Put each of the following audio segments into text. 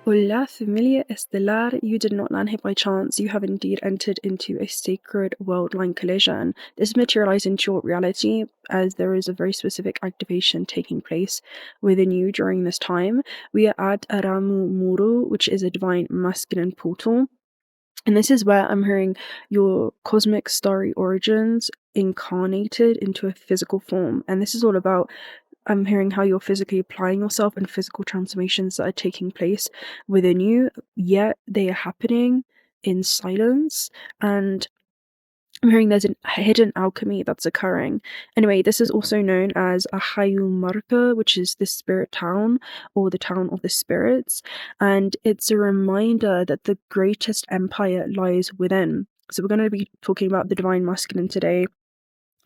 Hola, familia estelar, you did not land here by chance. You have indeed entered into a sacred world line collision. This materialized into your reality as there is a very specific activation taking place within you during this time. We are at Aramu Muru, which is a divine masculine portal. And this is where I'm hearing your cosmic starry origins incarnated into a physical form. And this is all about, I'm hearing how you're physically applying yourself and physical transformations that are taking place within you, yet they are happening in silence. And I'm hearing there's a hidden alchemy that's occurring. Anyway, this is also known as 𝓪𝓬𝓪𝓵, which is the spirit town, or the town of the spirits. And it's a reminder that the greatest empire lies within. So we're going to be talking about the divine masculine today,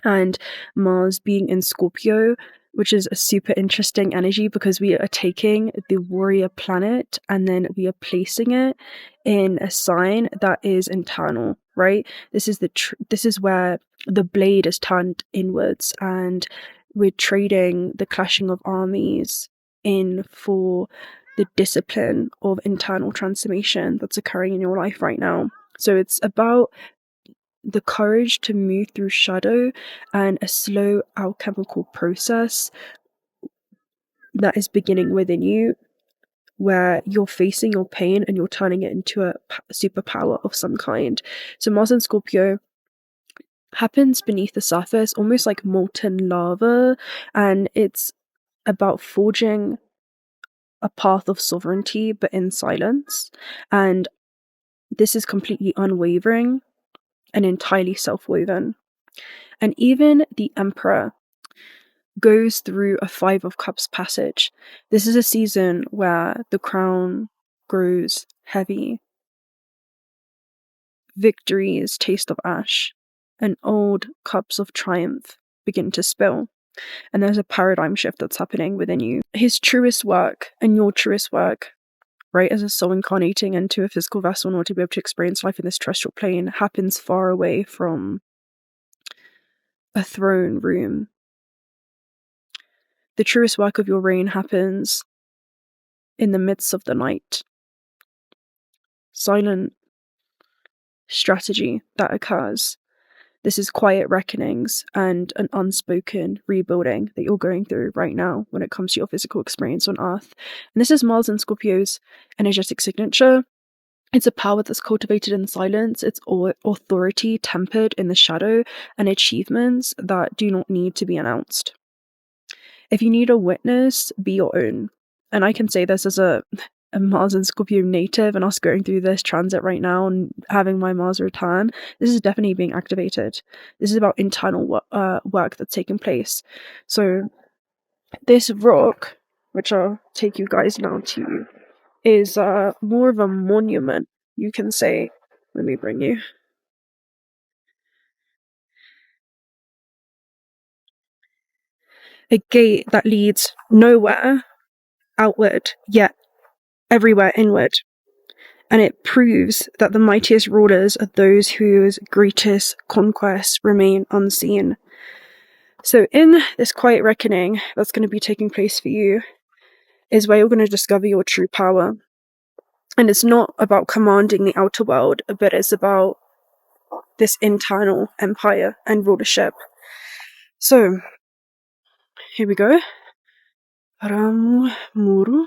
and Mars being in Scorpio, which is a super interesting energy because we are taking the warrior planet and then we are placing it in a sign that is internal, right? This is where the blade is turned inwards, and we're trading the clashing of armies in for the discipline of internal transformation that's occurring in your life right now. So it's about the courage to move through shadow and a slow alchemical process that is beginning within you, where you're facing your pain and you're turning it into a superpower of some kind. So Mars in Scorpio happens beneath the surface, almost like molten lava, and it's about forging a path of sovereignty, but in silence. And this is completely unwavering and entirely self-woven. And even the Emperor goes through a Five of Cups passage. This is a season where the crown grows heavy, victories taste of ash, and old cups of triumph begin to spill. And there's a paradigm shift that's happening within you. His truest work and your truest work, right, as a soul incarnating into a physical vessel in order to be able to experience life in this terrestrial plane, happens far away from a throne room. The truest work of your reign happens in the midst of the night. Silent strategy that occurs. This is quiet reckonings and an unspoken rebuilding that you're going through right now when it comes to your physical experience on Earth. And this is Mars and Scorpio's energetic signature. It's a power that's cultivated in silence. It's authority tempered in the shadow, and achievements that do not need to be announced. If you need a witness, be your own. And I can say this as a Mars and Scorpio native, and us going through this transit right now and having my Mars return, this is definitely being activated. This is about internal work that's taking place. So this rock, which I'll take you guys now to, is more of a monument, you can say. Let me bring you. A gate that leads nowhere outward, yet everywhere inward. And it proves that the mightiest rulers are those whose greatest conquests remain unseen. So in this quiet reckoning that's going to be taking place for you is where you're going to discover your true power. And it's not about commanding the outer world, but it's about this internal empire and rulership. So here we go. Aramu Muru.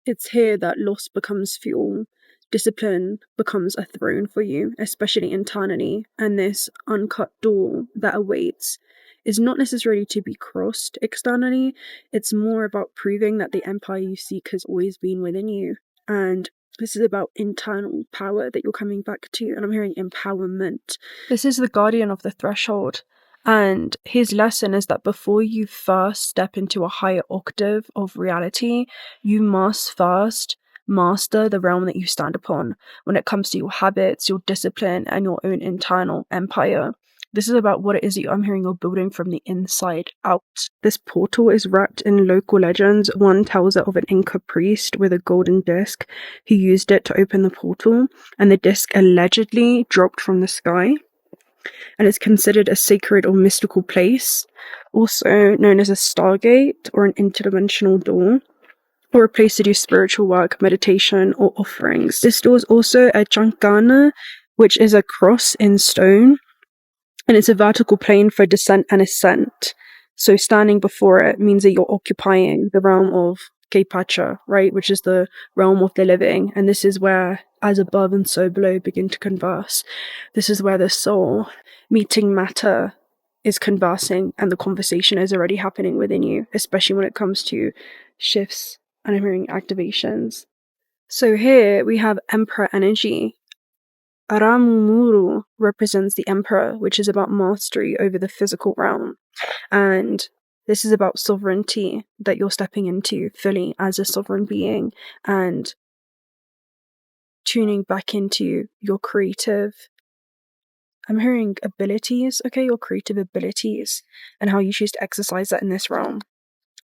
It's here that loss becomes fuel. Discipline becomes a throne for you, especially internally, and this uncut door that awaits is not necessarily to be crossed externally. It's more about proving that the empire you seek has always been within you, and this is about internal power that you're coming back to, and I'm hearing empowerment. This is the guardian of the threshold, and his lesson is that before you first step into a higher octave of reality, you must first master the realm that you stand upon when it comes to your habits, your discipline, and your own internal empire. This is about what it is that I'm hearing you're building from the inside out. This portal is wrapped in local legends. One tells it of an Inca priest with a golden disc who used it to open the portal, and the disc allegedly dropped from the sky, and it's considered a sacred or mystical place also known as a stargate or an interdimensional door, or a place to do spiritual work, meditation, or offerings. This door is also a 𝓤𝓮𝓪, which is a cross in stone, and it's a vertical plane for descent and ascent. So standing before it means that you're occupying the realm of 𝓤𝓸𝓻𝓪𝓷𝓬, right, which is the realm of the living, and this is where as above and so below begin to converse. This is where the soul meeting matter is conversing, and the conversation is already happening within you, especially when it comes to shifts and I'm hearing activations. So here we have Emperor energy. Aramu Muru represents the Emperor, which is about mastery over the physical realm. And this is about sovereignty that you're stepping into fully as a sovereign being and tuning back into your creative, I'm hearing abilities, okay, your creative abilities and how you choose to exercise that in this realm.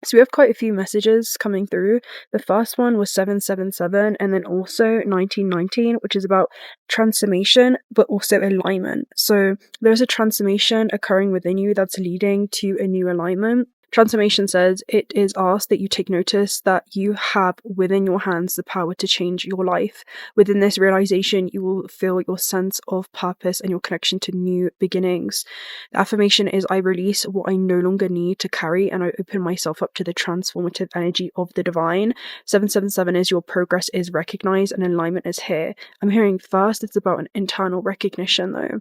So we have quite a few messages coming through. The first one was 777 and then also 1919, which is about transformation, but also alignment. So there's a transformation occurring within you that's leading to a new alignment. Transformation says it is asked that you take notice that you have within your hands the power to change your life. Within this realization, you will feel your sense of purpose and your connection to new beginnings. The affirmation is, I release what I no longer need to carry and I open myself up to the transformative energy of the divine. 777 is your progress is recognized and alignment is here. I'm hearing first it's about an internal recognition though.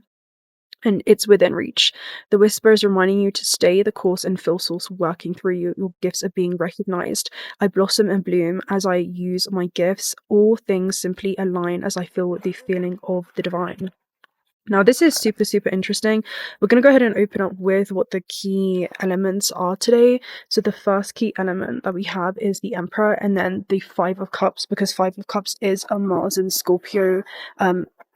And it's within reach. The whisper is reminding you to stay the course and feel source working through you. Your gifts are being recognized. I blossom and bloom as I use my gifts. All things simply align as I feel the feeling of the divine. Now, this is super, super interesting. We're going to go ahead and open up with what the key elements are today. So the first key element that we have is the Emperor and then the Five of Cups, because Five of Cups is a Mars and Scorpio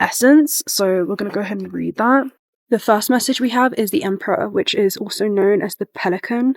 essence. So we're going to go ahead and read that. The first message we have is the Emperor, which is also known as the 𝓤𝓻𝓪𝓷𝓬.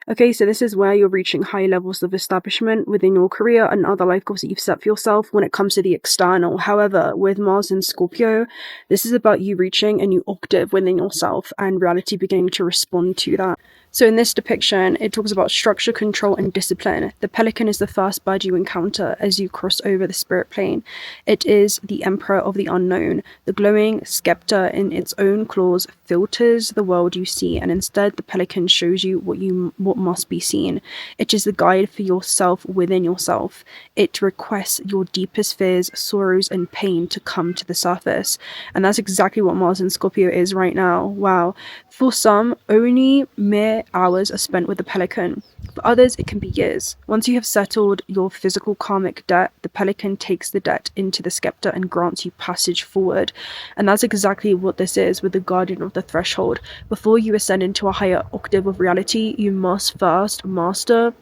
Okay, so this is where you're reaching high levels of establishment within your career and other life goals that you've set for yourself when it comes to the external. However, with Mars and Scorpio, this is about you reaching a new octave within yourself and reality beginning to respond to that. So in this depiction, it talks about structure, control, and discipline. The pelican is the first bird you encounter as you cross over the spirit plane. It is the emperor of the unknown. The glowing scepter in its own claws filters the world you see, and instead the pelican shows you what must be seen. It is the guide for yourself within yourself. It requests your deepest fears, sorrows, and pain to come to the surface. And that's exactly what Mars and Scorpio is right now. Wow. For some, only mere hours are spent with the pelican. For others, it can be years. Once you have settled your physical karmic debt, the pelican takes the debt into the scepter and grants you passage forward. And that's exactly what this is with the guardian of the threshold. Before you ascend into a higher octave of reality, you must first master,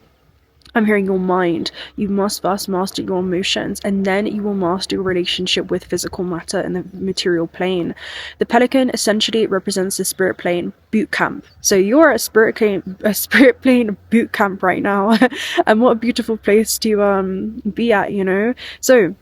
I'm hearing your mind. You must first master your emotions, and then you will master your relationship with physical matter in the material plane. The pelican essentially represents the spirit plane boot camp. So you're at a spirit plane boot camp right now, and what a beautiful place to be at, you know. So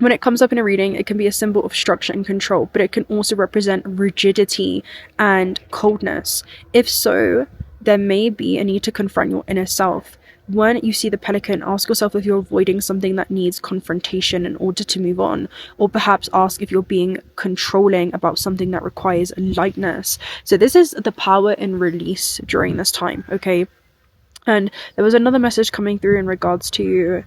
when it comes up in a reading, it can be a symbol of structure and control, but it can also represent rigidity and coldness. If so, there may be a need to confront your inner self. When you see the pelican, ask yourself if you're avoiding something that needs confrontation in order to move on, or perhaps ask if you're being controlling about something that requires lightness. So this is the power in release during this time, okay? And there was another message coming through in regards to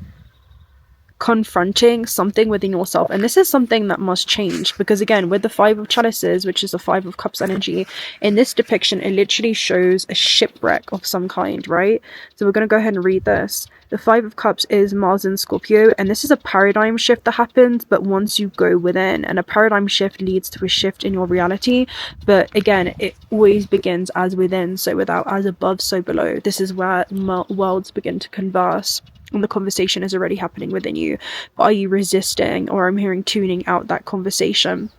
confronting something within yourself, and this is something that must change, because again, with the Five of Chalices, which is the Five of Cups energy, in this depiction it literally shows a shipwreck of some kind, right? So we're going to go ahead and read this. The Five of Cups is Mars and Scorpio, and this is a paradigm shift that happens, but once you go within, and a paradigm shift leads to a shift in your reality, but again, it always begins as within, so without, as above, so below. This is where worlds begin to converse. And the conversation is already happening within you. But are you resisting, or I'm hearing tuning out that conversation?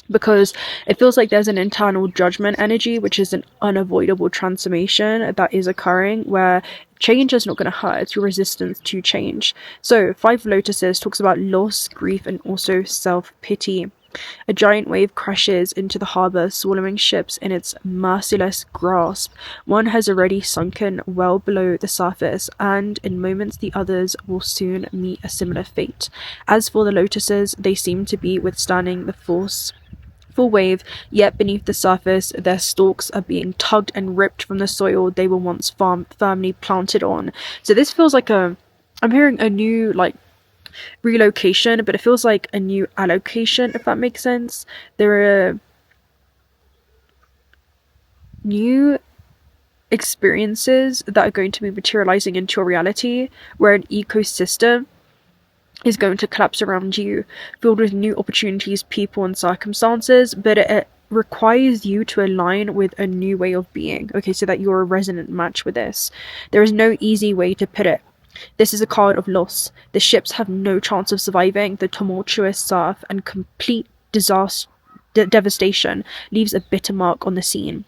Because it feels like there's an internal judgment energy, which is an unavoidable transformation that is occurring, where change is not going to hurt. It's your resistance to change. So Five Lotuses talks about loss, grief, and also self-pity. A giant wave crashes into the harbour, swallowing ships in its merciless grasp. One has already sunken well below the surface, and in moments the others will soon meet a similar fate. As for the lotuses, they seem to be withstanding the full wave, yet beneath the surface their stalks are being tugged and ripped from the soil they were once firmly planted on. So this feels like I'm hearing a new, like, relocation, but it feels like a new allocation, if that makes sense. There are new experiences that are going to be materializing into your reality, where an ecosystem is going to collapse around you, filled with new opportunities, people, and circumstances, but it requires you to align with a new way of being, okay, so that you're a resonant match with this. There is no easy way to put it. This is a card of loss. The ships have no chance of surviving. The tumultuous surf and complete disaster, devastation leaves a bitter mark on the scene.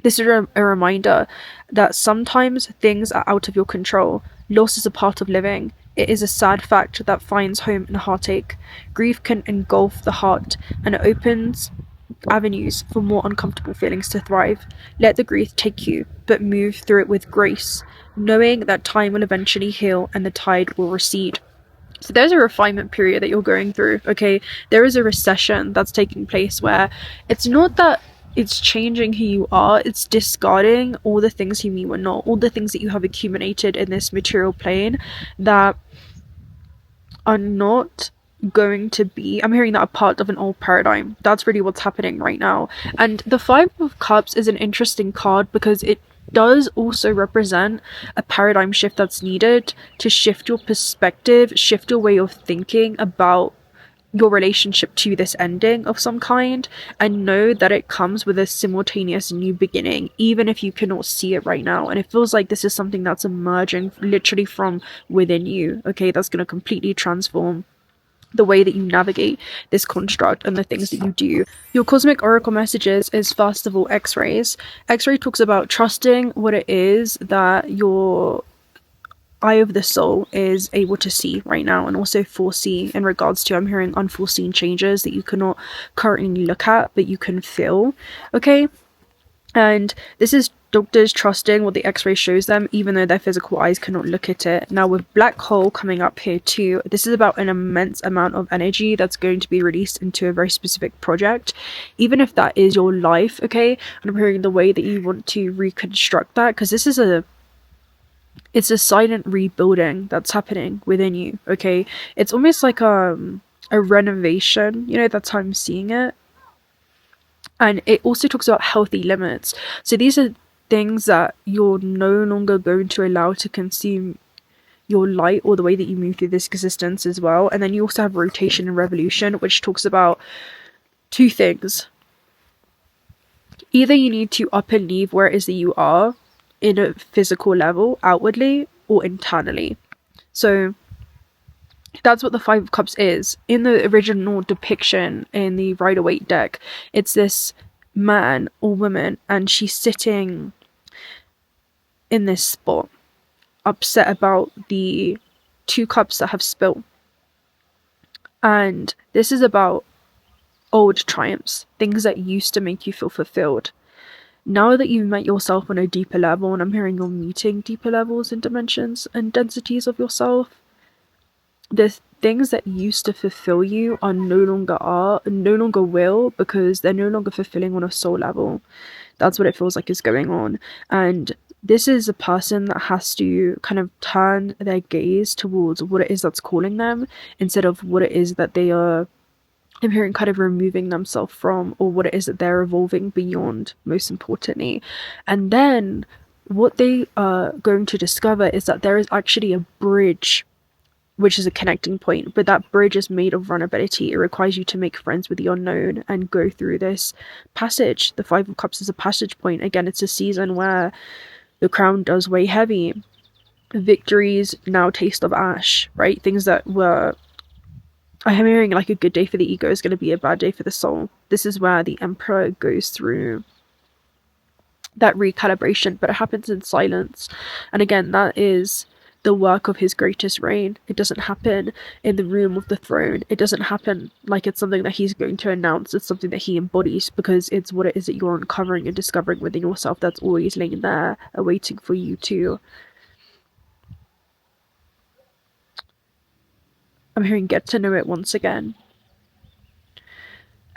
This is a reminder that sometimes things are out of your control. Loss is a part of living. It is a sad fact that finds home in heartache. Grief can engulf the heart, and it opens avenues for more uncomfortable feelings to thrive. Let the grief take you, but move through it with grace, knowing that time will eventually heal and the tide will recede. So there's a refinement period that you're going through, okay? There is a recession that's taking place where it's not that it's changing who you are, it's discarding all the things who you were not, all the things that you have accumulated in this material plane that are not going to be, I'm hearing that, a part of an old paradigm. That's really what's happening right now. And the Five of Cups is an interesting card because it does also represent a paradigm shift that's needed to shift your perspective, shift your way of thinking about your relationship to this ending of some kind, and know that it comes with a simultaneous new beginning, even if you cannot see it right now. And it feels like this is something that's emerging literally from within you, okay? That's going to completely transform the way that you navigate this construct and the things that you do. Your cosmic oracle messages is, first of all, X-rays. X-ray talks about trusting what it is that your eye of the soul is able to see right now, and also foresee in regards to, I'm hearing, unforeseen changes that you cannot currently look at but you can feel, okay? And this is doctors trusting what the X-ray shows them, even though their physical eyes cannot look at it. Now, with black hole coming up here too, this is about an immense amount of energy that's going to be released into a very specific project, even if that is your life, okay? And I'm hearing the way that you want to reconstruct that, because this is it's a silent rebuilding that's happening within you, okay? It's almost like a renovation, you know, that's how I'm seeing it. And it also talks about healthy limits. So these are things that you're no longer going to allow to consume your light or the way that you move through this existence as well. And then you also have rotation and revolution, which talks about two things. Either you need to up and leave where it is that you are in a physical level, outwardly, or internally. So that's what the Five of Cups is. In the original depiction in the Rider-Waite deck, it's this man or woman, and she's sitting in this spot, upset about the two cups that have spilt. And this is about old triumphs, things that used to make you feel fulfilled. Now that you've met yourself on a deeper level, and I'm hearing you're meeting deeper levels and dimensions and densities of yourself, the things that used to fulfill you are no longer will, because they're no longer fulfilling on a soul level. That's what it feels like is going on. And this is a person that has to kind of turn their gaze towards what it is that's calling them, instead of what it is that they are, I'm hearing, kind of removing themselves from, or what it is that they're evolving beyond, most importantly. And then what they are going to discover is that there is actually a bridge, which is a connecting point, but that bridge is made of vulnerability. It requires you to make friends with the unknown and go through this passage. The Five of Cups is a passage point. Again, it's a season where the crown does weigh heavy. Victories now taste of ash, right? Things that were, I'm hearing, like, a good day for the ego is going to be a bad day for the soul. This is where the Emperor goes through that recalibration, but it happens in silence. And again, that is the work of his greatest reign. It doesn't happen in the room of the throne. It doesn't happen like it's something that he's going to announce. It's something that he embodies, because it's what it is that you're uncovering and discovering within yourself that's always laying there, awaiting for you to... I'm hearing get to know it once again.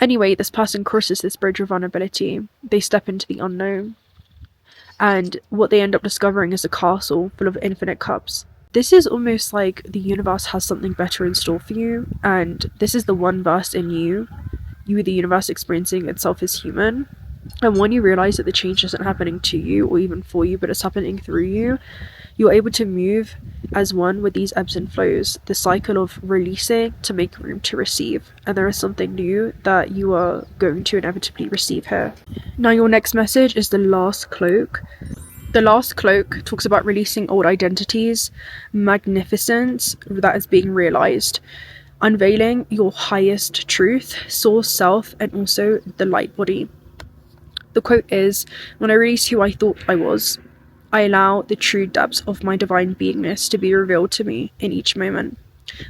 Anyway, this person crosses this bridge of vulnerability. They step into the unknown. And what they end up discovering is a castle full of infinite cups. This is almost like the universe has something better in store for you, and this is the one verse in you, the universe experiencing itself as human. And when you realize that the change isn't happening to you or even for you, but it's happening through you, you're able to move as one with these ebbs and flows, the cycle of releasing to make room to receive. And there is something new that you are going to inevitably receive here. Now, your next message is the last cloak. The last cloak talks about releasing old identities, magnificence that is being realized, unveiling your highest truth, source self, and also the light body. The quote is, "When I release who I thought I was, I allow the true depths of my divine beingness to be revealed to me in each moment.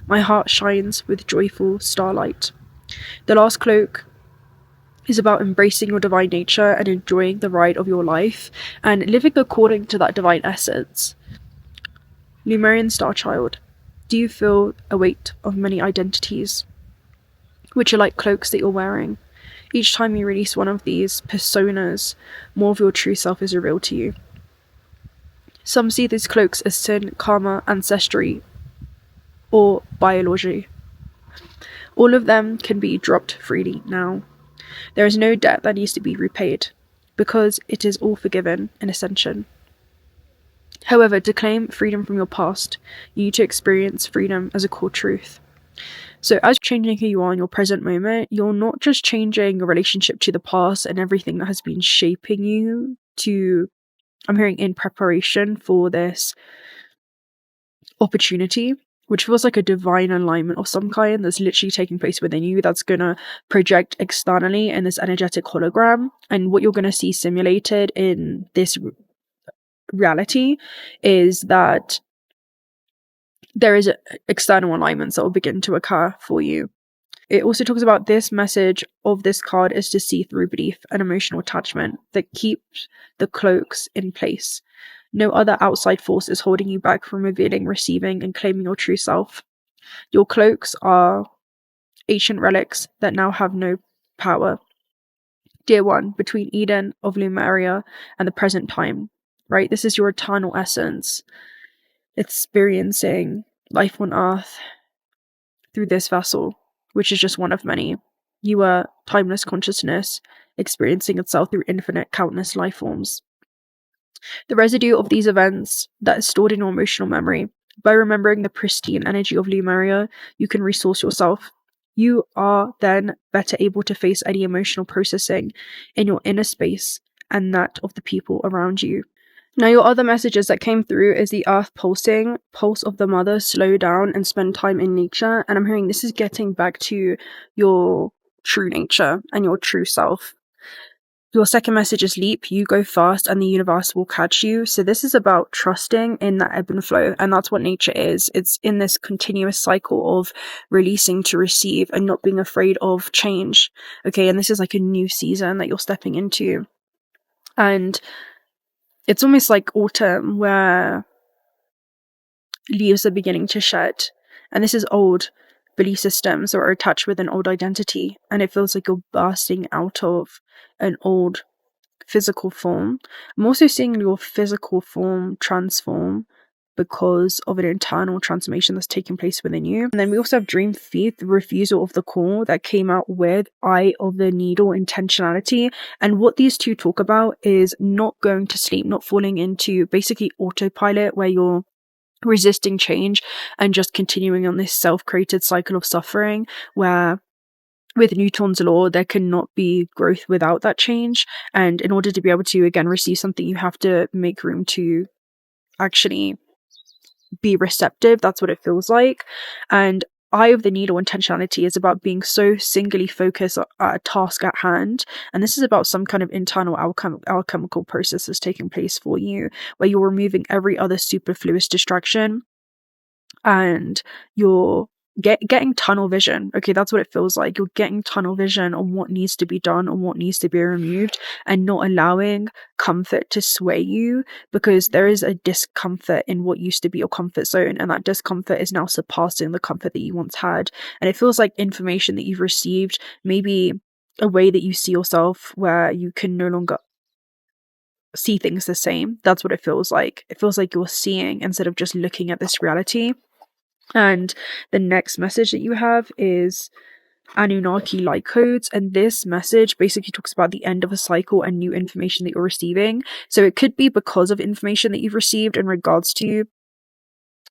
My heart shines with joyful starlight." The last cloak is about embracing your divine nature and enjoying the ride of your life and living according to that divine essence. Lemurian star child, do you feel a weight of many identities, which are like cloaks that you're wearing? Each time you release one of these personas, more of your true self is revealed to you. Some see these cloaks as sin, karma, ancestry, or biology. All of them can be dropped freely now. There is no debt that needs to be repaid, because it is all forgiven in ascension. However, to claim freedom from your past, you need to experience freedom as a core truth. So as you're changing who you are in your present moment, you're not just changing your relationship to the past and everything that has been shaping you to, I'm hearing, in preparation for this opportunity, which feels like a divine alignment of some kind that's literally taking place within you, that's going to project externally in this energetic hologram. And what you're going to see simulated in this reality is that there is external alignments that will begin to occur for you. It also talks about this message of this card is to see through belief and emotional attachment that keeps the cloaks in place. No other outside force is holding you back from revealing, receiving, and claiming your true self. Your cloaks are ancient relics that now have no power. Dear one, between Eden of Lemuria and the present time, right? This is your eternal essence, experiencing life on earth through this vessel, which is just one of many. You are timeless consciousness, experiencing itself through infinite, countless life forms. The residue of these events that is stored in your emotional memory. By remembering the pristine energy of Lemuria, you can resource yourself. You are then better able to face any emotional processing in your inner space and that of the people around you. Now, your other messages that came through is the earth pulsing, pulse of the mother, slow down and spend time in nature. And I'm hearing this is getting back to your true nature and your true self. Your second message is leap, you go fast and the universe will catch you. So this is about trusting in that ebb and flow. And that's what nature is. It's in this continuous cycle of releasing to receive and not being afraid of change. Okay, and this is like a new season that you're stepping into. And it's almost like autumn where leaves are beginning to shed. And this is old belief systems that are attached with an old identity. And it feels like you're bursting out of an old physical form. I'm also seeing your physical form transform because of an internal transformation that's taking place within you. And then we also have dream feet, the refusal of the call that came out with eye of the needle, intentionality. And what these two talk about is not going to sleep, not falling into basically autopilot where you're resisting change and just continuing on this self-created cycle of suffering where with Newton's law, there cannot be growth without that change. And in order to be able to, again, receive something, you have to make room to actually be receptive. That's what it feels like. And eye of the needle intentionality is about being so singly focused at a task at hand. And this is about some kind of internal alchemical process that's taking place for you, where you're removing every other superfluous distraction and you're getting tunnel vision. Okay, that's what it feels like. You're getting tunnel vision on what needs to be done, on what needs to be removed, and not allowing comfort to sway you, because there is a discomfort in what used to be your comfort zone, and that discomfort is now surpassing the comfort that you once had. And it feels like information that you've received, maybe a way that you see yourself where you can no longer see things the same. That's what it feels like. It feels like you're seeing instead of just looking at this reality. And the next message that you have is Anunnaki light codes, and this message basically talks about the end of a cycle and new information that you're receiving. So it could be because of information that you've received in regards to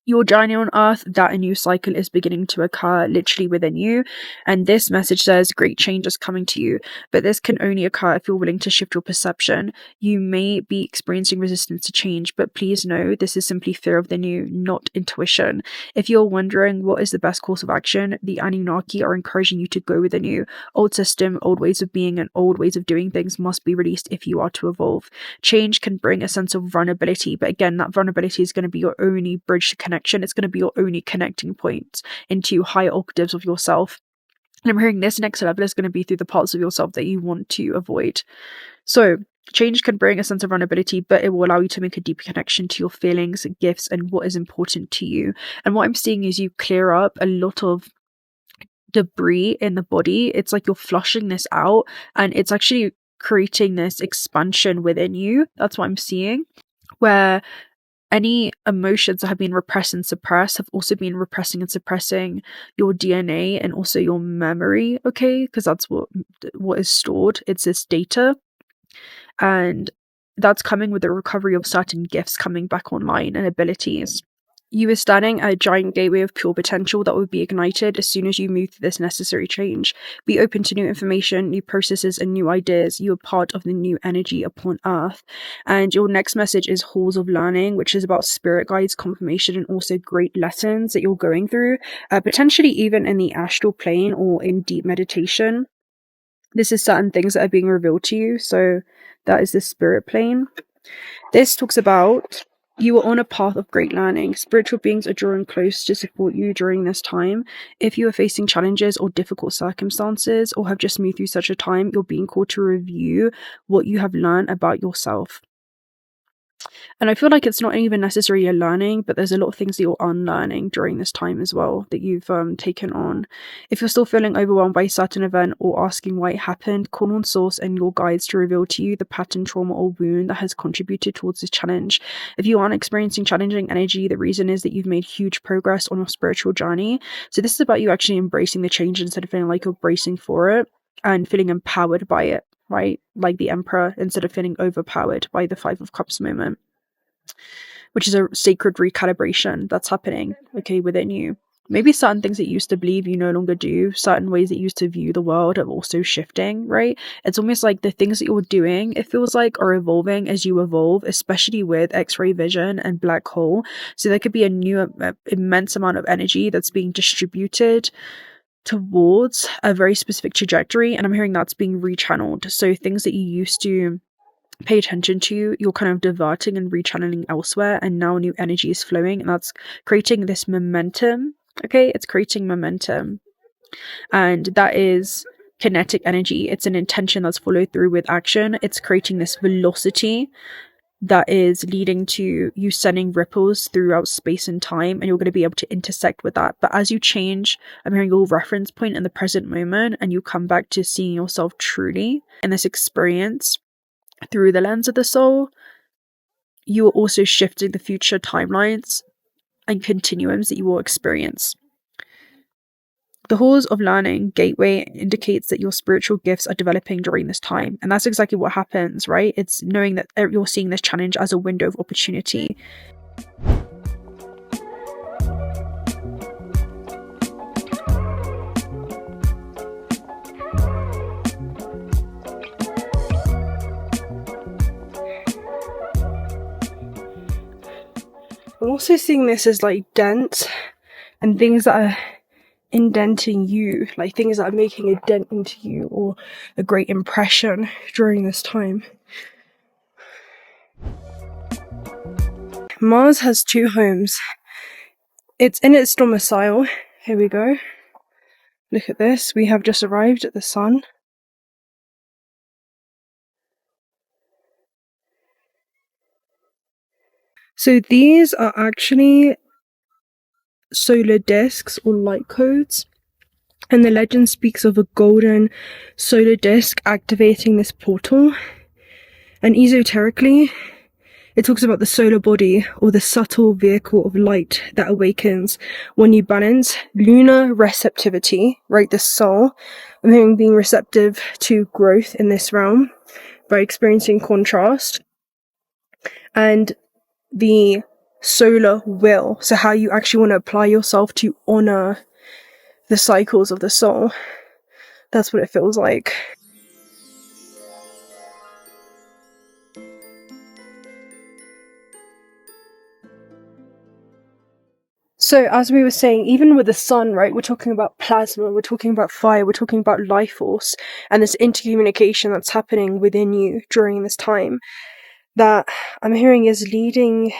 your journey on Earth that a new cycle is beginning to occur literally within you. And this message says great change is coming to you, but this can only occur if you're willing to shift your perception. You may be experiencing resistance to change, but please know this is simply fear of the new, not intuition. If you're wondering what is the best course of action, the Anunnaki are encouraging you to go with the new. Old system, old ways of being, and old ways of doing things must be released if you are to evolve. Change can bring a sense of vulnerability, but again, that vulnerability is going to be your only bridge to connection. It's going to be your only connecting point into higher octaves of yourself. And I'm hearing this next level is going to be through the parts of yourself that you want to avoid. So change can bring a sense of vulnerability, but it will allow you to make a deeper connection to your feelings, gifts, and what is important to you. And what I'm seeing is you clear up a lot of debris in the body. It's like you're flushing this out, and it's actually creating this expansion within you. That's what I'm seeing, where any emotions that have been repressed and suppressed have also been repressing and suppressing your DNA and also your memory, okay? Because that's what is stored. It's this data. And that's coming with the recovery of certain gifts coming back online and abilities. You are standing at a giant gateway of pure potential that will be ignited as soon as you move through this necessary change. Be open to new information, new processes, and new ideas. You are part of the new energy upon Earth. And your next message is Halls of Learning, which is about spirit guides, confirmation, and also great lessons that you're going through, potentially even in the astral plane or in deep meditation. This is certain things that are being revealed to you. So that is the spirit plane. This talks about you are on a path of great learning. Spiritual beings are drawing close to support you during this time. If you are facing challenges or difficult circumstances or have just moved through such a time, you're being called to review what you have learned about yourself. And I feel like it's not even necessarily a learning, but there's a lot of things that you're unlearning during this time as well that you've taken on. If you're still feeling overwhelmed by a certain event or asking why it happened, call on Source and your guides to reveal to you the pattern, trauma, or wound that has contributed towards this challenge. If you aren't experiencing challenging energy, the reason is that you've made huge progress on your spiritual journey. So this is about you actually embracing the change instead of feeling like you're bracing for it and feeling empowered by it, right? Like the Emperor, instead of feeling overpowered by the Five of Cups moment, which is a sacred recalibration that's happening, okay, within you. Maybe certain things that you used to believe you no longer do, certain ways that you used to view the world are also shifting, right? It's almost like the things that you're doing, it feels like, are evolving as you evolve, especially with X-ray vision and black hole. So there could be a new immense amount of energy that's being distributed towards a very specific trajectory, and I'm hearing that's being rechanneled. So things that you used to pay attention to, you're kind of diverting and rechanneling elsewhere, and now new energy is flowing, and that's creating this momentum. Okay, it's creating momentum, and that is kinetic energy. It's an intention that's followed through with action. It's creating this velocity that is leading to you sending ripples throughout space and time, and you're going to be able to intersect with that. But as you change, I'm hearing your reference point in the present moment, and you come back to seeing yourself truly in this experience through the lens of the soul, you are also shifting the future timelines and continuums that you will experience. The Halls of Learning gateway indicates that your spiritual gifts are developing during this time. And that's exactly what happens, right? It's knowing that you're seeing this challenge as a window of opportunity. I'm also seeing this as like dents and things that are indenting you, like things that are making a dent into you or a great impression during this time. Mars has 2 homes. It's in its domicile. Here we go. Look at this. We have just arrived at the sun. So these are actually solar discs or light codes. And the legend speaks of a golden solar disc activating this portal. And esoterically, it talks about the solar body or the subtle vehicle of light that awakens when you balance lunar receptivity, right, the soul, and then being receptive to growth in this realm by experiencing contrast, and the solar will, so how you actually want to apply yourself to honor the cycles of the soul. That's what it feels like. So as we were saying, even with the sun, right, we're talking about plasma, we're talking about fire, we're talking about life force, and this intercommunication that's happening within you during this time that I'm hearing is leading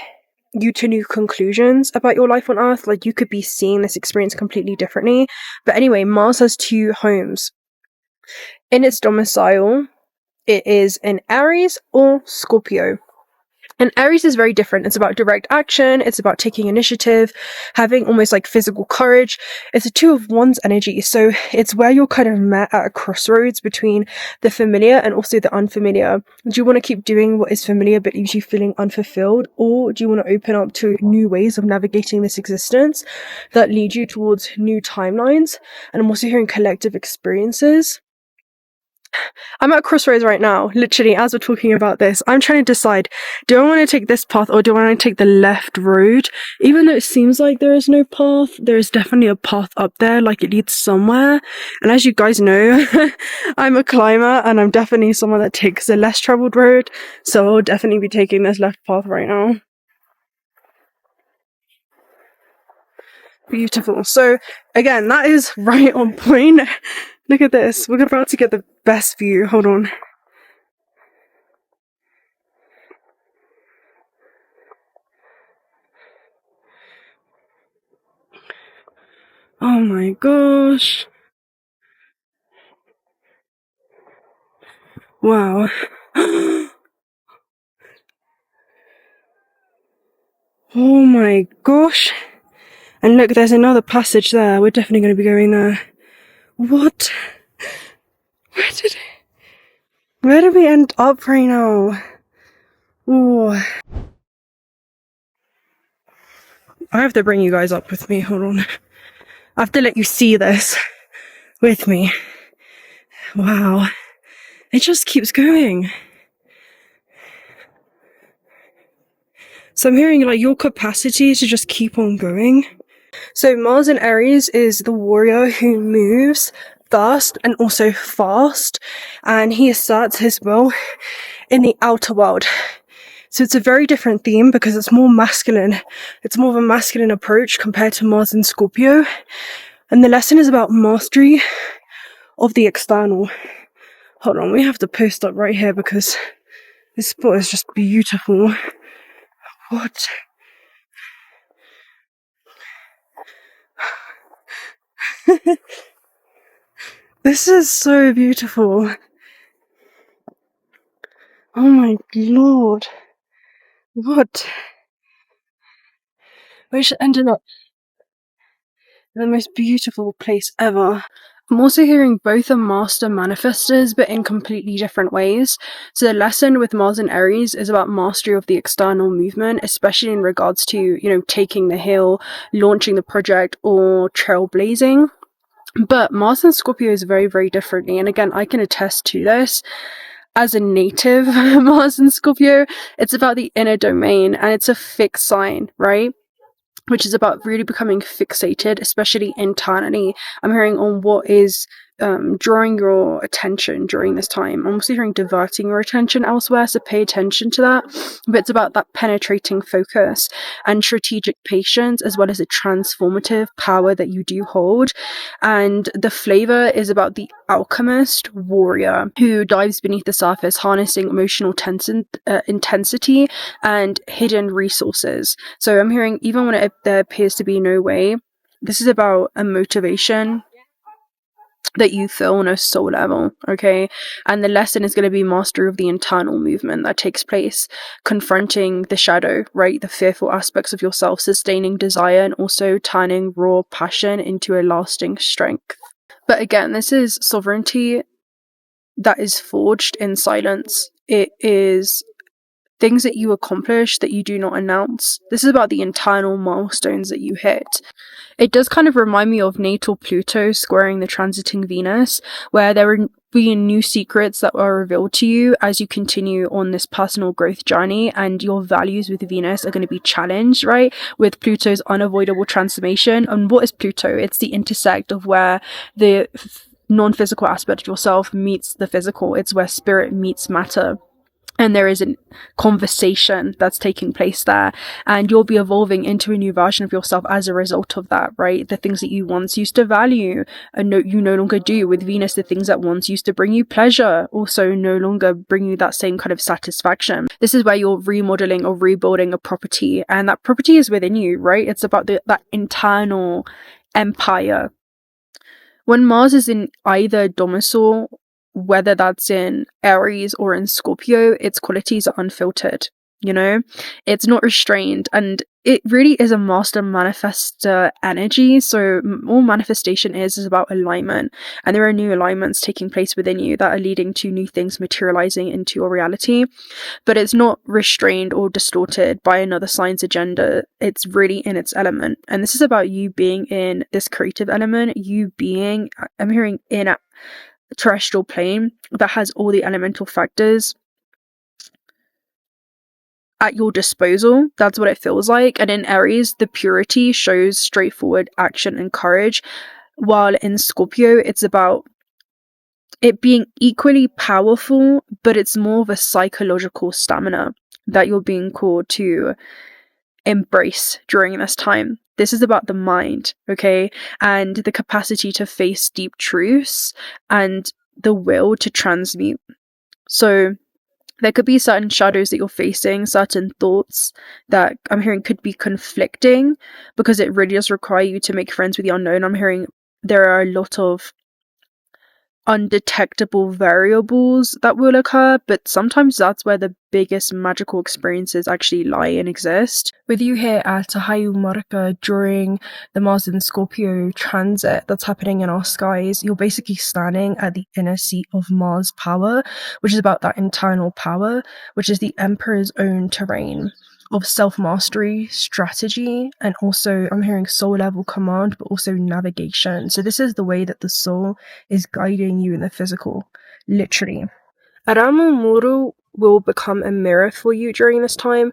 you to new conclusions about your life on Earth. Like, you could be seeing this experience completely differently. But anyway, Mars has 2 homes. In its domicile, it is in Aries or Scorpio. And Aries is very different. It's about direct action. It's about taking initiative, having almost like physical courage. It's a 2 of Wands energy. So it's where you're kind of met at a crossroads between the familiar and also the unfamiliar. Do you want to keep doing what is familiar but leaves you feeling unfulfilled? Or do you want to open up to new ways of navigating this existence that lead you towards new timelines? And I'm also hearing collective experiences. I'm at a crossroads right now, literally, as we're talking about this. I'm trying to decide, do I want to take this path or do I want to take the left road? Even though it seems like there is no path, there is definitely a path up there, like it leads somewhere. And as you guys know, I'm a climber and I'm definitely someone that takes the less traveled road. So I'll definitely be taking this left path right now. Beautiful. So again, that is right on point. Look at this. We're about to get the best view. Hold on. Oh my gosh. Wow. Oh my gosh. And look, there's another passage there. We're definitely going to be going there. What? Where did we end up right now? Oh. I have to bring you guys up with me. Hold on. I have to let you see this with me. Wow. It just keeps going. So I'm hearing like your capacity to just keep on going. So Mars in Aries is the warrior who moves fast and also fast, and he asserts his will in the outer world. So it's a very different theme because it's more masculine. It's more of a masculine approach compared to Mars in Scorpio. And the lesson is about mastery of the external. Hold on, we have to post up right here because this spot is just beautiful. What? This is so beautiful. Oh my lord. What? We should ended up in the most beautiful place ever. I'm also hearing both are master manifestors, but in completely different ways. So the lesson with Mars and Aries is about mastery of the external movement, especially in regards to, you know, taking the hill, launching the project, or trailblazing. But Mars and Scorpio is very, very differently. And again, I can attest to this. As a native Mars and Scorpio, it's about the inner domain and it's a fixed sign, right? Which is about really becoming fixated, especially internally. I'm hearing on what is drawing your attention during this time. I'm also hearing diverting your attention elsewhere, so pay attention to that. But it's about that penetrating focus and strategic patience, as well as a transformative power that you do hold. And the flavor is about the alchemist warrior who dives beneath the surface, harnessing emotional intensity and hidden resources. So I'm hearing, even when there appears to be no way, this is about a motivation that you feel on a soul level, okay? And the lesson is going to be mastery of the internal movement that takes place, confronting the shadow, right? The fearful aspects of yourself, sustaining desire, and also turning raw passion into a lasting strength. But again, this is sovereignty that is forged in silence. It is things that you accomplish that you do not announce. This is about the internal milestones that you hit. It does kind of remind me of natal Pluto squaring the transiting Venus, where there will be new secrets that are revealed to you as you continue on this personal growth journey, and your values with Venus are going to be challenged, right? With Pluto's unavoidable transformation. And what is Pluto? It's the intersect of where the non-physical aspect of yourself meets the physical. It's where spirit meets matter. And there is a conversation that's taking place there, and you'll be evolving into a new version of yourself as a result of that, right? The things that you once used to value and you no longer do. With Venus, the things that once used to bring you pleasure also no longer bring you that same kind of satisfaction. This is where you're remodeling or rebuilding a property, and that property is within you, right? It's about that internal empire. When Mars is in either domicile, whether that's in Aries or in Scorpio, its qualities are unfiltered, you know? It's not restrained, and it really is a master manifestor energy. So all manifestation is about alignment, and there are new alignments taking place within you that are leading to new things materializing into your reality. But it's not restrained or distorted by another sign's agenda. It's really in its element, and this is about you being in this creative element, you being, I'm hearing, in a terrestrial plane that has all the elemental factors at your disposal. That's what it feels like. And in Aries, the purity shows straightforward action and courage, while in Scorpio, it's about it being equally powerful, but it's more of a psychological stamina that you're being called to embrace during this time. This is about the mind, okay? And the capacity to face deep truths and the will to transmute. So there could be certain shadows that you're facing, certain thoughts that I'm hearing could be conflicting, because it really does require you to make friends with the unknown. I'm hearing there are a lot of undetectable variables that will occur, but sometimes that's where the biggest magical experiences actually lie and exist. With you here at 𝓬𝓪𝓷𝓬 during the Mars and Scorpio transit that's happening in our skies, you're basically standing at the inner seat of Mars power, which is about that internal power, which is the Emperor's own terrain of self-mastery, strategy, and also I'm hearing soul level command, but also navigation. So this is the way that the soul is guiding you in the physical, literally. Aramu Muru will become a mirror for you during this time,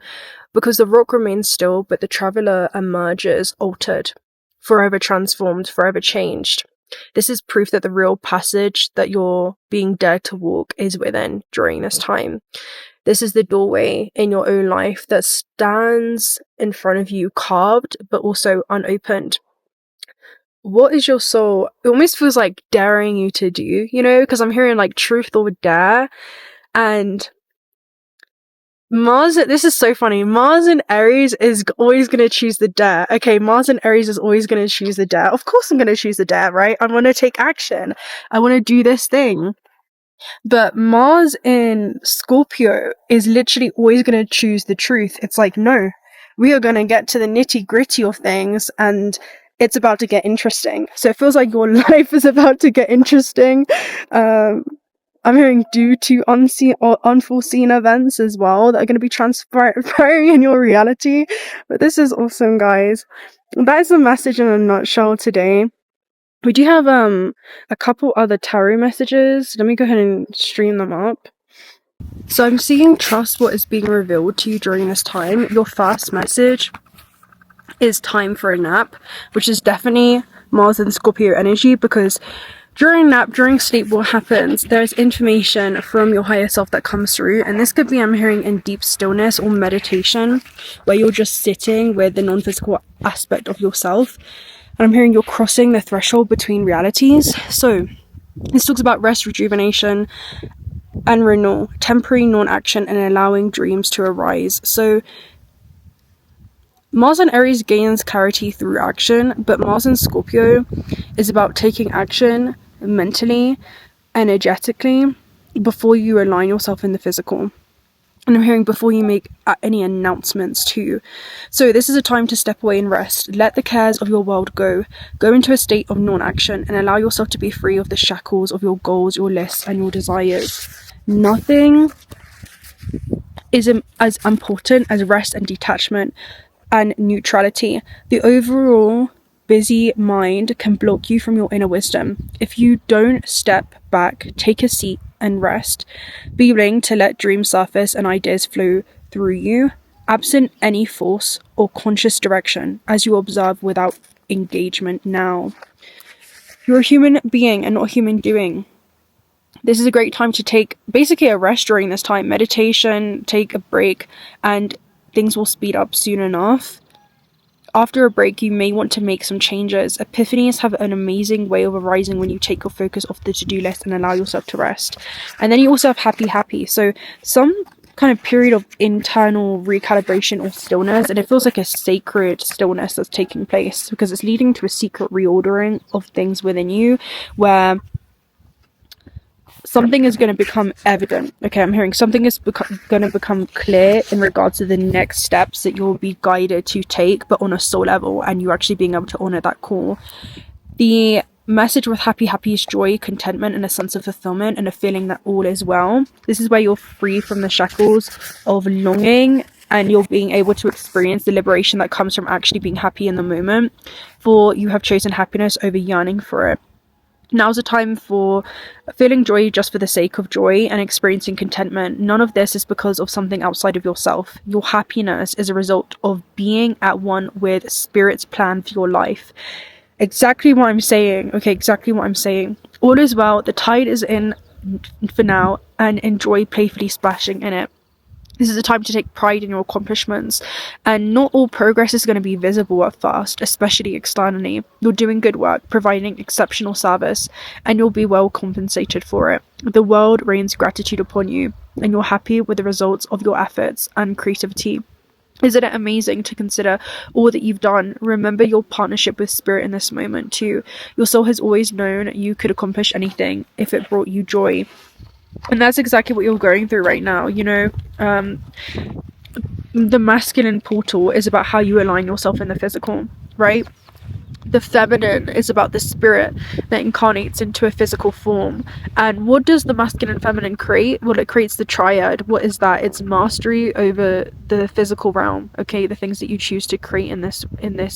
because the rock remains still, but the traveler emerges altered, forever transformed, forever changed. This is proof that the real passage that you're being dared to walk is within during this time. This is the doorway in your own life that stands in front of you, carved, but also unopened. What is your soul? It almost feels like daring you to do, you know, because I'm hearing like truth or dare. And Mars, this is so funny. Mars in Aries is always going to choose the dare. Okay, Mars in Aries is always going to choose the dare. Of course I'm going to choose the dare, right? I want to take action. I want to do this thing. But Mars in Scorpio is literally always going to choose the truth. It's like, no, we are going to get to the nitty gritty of things, and it's about to get interesting. So it feels like your life is about to get interesting. I'm hearing due to unforeseen events as well that are going to be transpiring in your reality. But this is awesome, guys. That is the message in a nutshell today. We do have a couple other tarot messages. Let me go ahead and stream them up. So I'm seeing trust what is being revealed to you during this time. Your first message is time for a nap, which is definitely Mars and Scorpio energy, because During sleep, what happens, there's information from your higher self that comes through, and this could be, I'm hearing, in deep stillness or meditation, where you're just sitting with the non-physical aspect of yourself, and I'm hearing you're crossing the threshold between realities. So this talks about rest, rejuvenation, and renewal, temporary non-action, and allowing dreams to arise. So Mars in Aries gains clarity through action, but Mars in Scorpio is about taking action mentally, energetically, before you align yourself in the physical. And I'm hearing before you make any announcements too. So this is a time to step away and rest. Let the cares of your world go. Go into a state of non-action and allow yourself to be free of the shackles of your goals, your lists, and your desires. Nothing is as important as rest and detachment and neutrality. The overall busy mind can block you from your inner wisdom. If you don't step back, take a seat and rest, be willing to let dreams surface and ideas flow through you, absent any force or conscious direction, as you observe without engagement now. You're a human being and not a human doing. This is a great time to take basically a rest during this time. Meditation, take a break, and things will speed up soon enough. After a break, you may want to make some changes. Epiphanies have an amazing way of arising when you take your focus off the to-do list and allow yourself to rest. And then you also have happy. So some kind of period of internal recalibration or stillness, and it feels like a sacred stillness that's taking place because it's leading to a secret reordering of things within you where something is going to become evident. Okay, I'm hearing something is going to become clear in regards to the next steps that you'll be guided to take, but on a soul level, and you actually being able to honor that call. The message with happy is joy, contentment, and a sense of fulfillment, and a feeling that all is well. This is where you're free from the shackles of longing, and you're being able to experience the liberation that comes from actually being happy in the moment, for you have chosen happiness over yearning for it. Now's a time for feeling joy just for the sake of joy and experiencing contentment. None of this is because of something outside of yourself. Your happiness is a result of being at one with Spirit's plan for your life. Exactly what I'm saying. Okay, exactly what I'm saying. All is well. The tide is in for now, and enjoy playfully splashing in it. This is a time to take pride in your accomplishments, and not all progress is going to be visible at first, especially externally. You're doing good work, providing exceptional service, and you'll be well compensated for it. The world rains gratitude upon you, and you're happy with the results of your efforts and creativity. Isn't it amazing to consider all that you've done? Remember your partnership with Spirit in this moment too. Your soul has always known you could accomplish anything if it brought you joy. And that's exactly what you're going through right now. You know, the masculine portal is about how you align yourself in the physical, right? The feminine is about the spirit that incarnates into a physical form. And what does the masculine and feminine create? Well, it creates the triad. What is that? It's mastery over the physical realm, okay, the things that you choose to create in this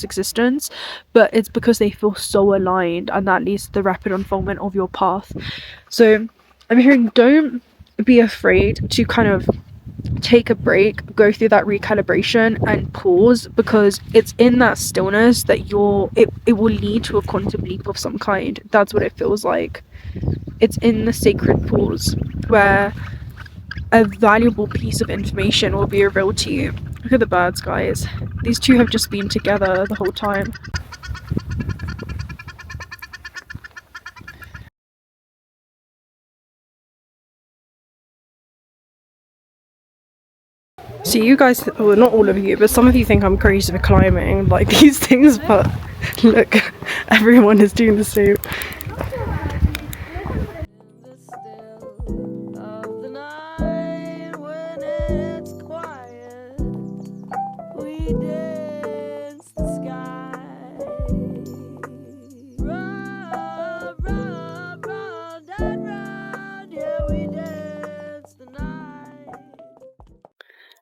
existence. But it's because they feel so aligned, and that leads to the rapid unfoldment of your path. So I'm hearing, don't be afraid to kind of take a break, go through that recalibration and pause, because it's in that stillness that it will lead to a quantum leap of some kind. That's what it feels like. It's in the sacred pause where a valuable piece of information will be revealed to you. Look at the birds, guys. These two have just been together the whole time. So you guys, well, not all of you, but some of you think I'm crazy for climbing like these things, but look, everyone is doing the same.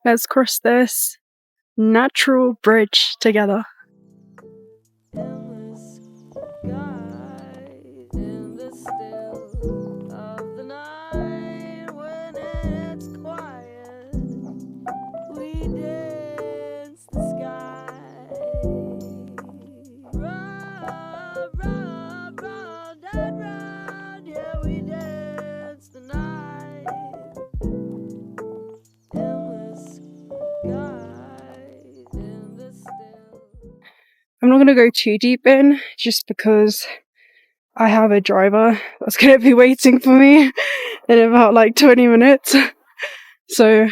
Let's cross this natural bridge together. I'm not going to go too deep in, just because I have a driver that's going to be waiting for me in about like 20 minutes. So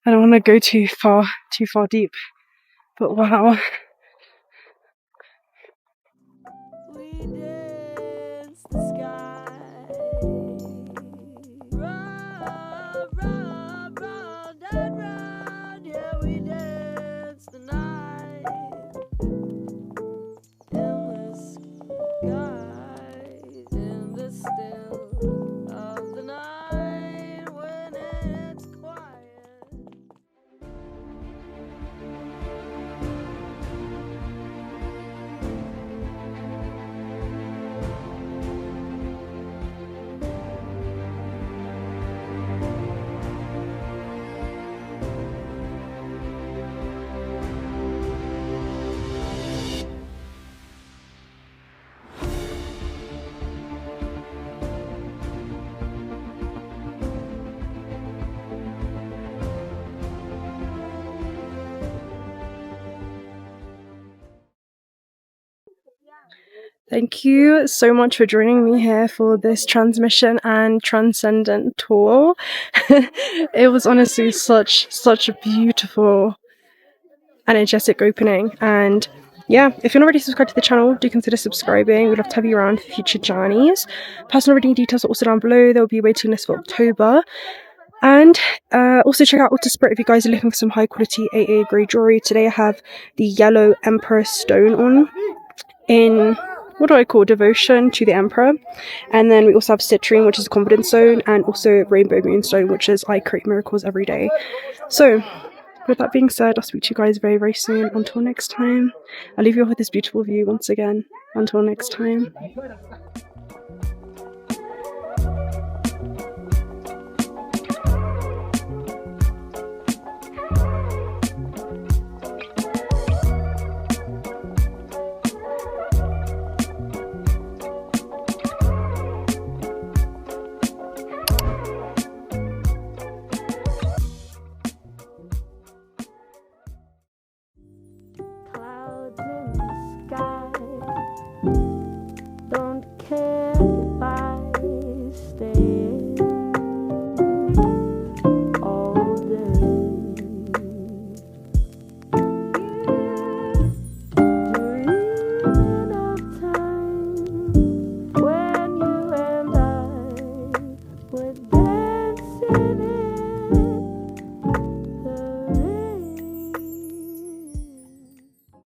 I don't want to go too far deep. But wow. We dance the sky. Run, run, run, and run. Yeah, we dance the night in the sky, in the still of the night when it's quiet. Thank you so much for joining me here for this transmission and transcendent tour. It was honestly such a beautiful, energetic opening, and yeah, if you're not already subscribed to the channel, do consider subscribing. We'd love to have you around for future journeys. Personal reading details are also down below. There will be a waiting list for October. And also check out Altar Spirit if you guys are looking for some high quality AA grade jewelry. Today I have the yellow Emperor stone on in, what do I call, devotion to the Emperor. And then we also have citrine, which is a confidence stone, and also rainbow moonstone, which is I create miracles every day. So with that being said, I'll speak to you guys very, very soon. Until next time, I'll leave you all with this beautiful view once again. Until next time. Clouds in the sky don't care if I stay all day. Dreaming of time when you and I would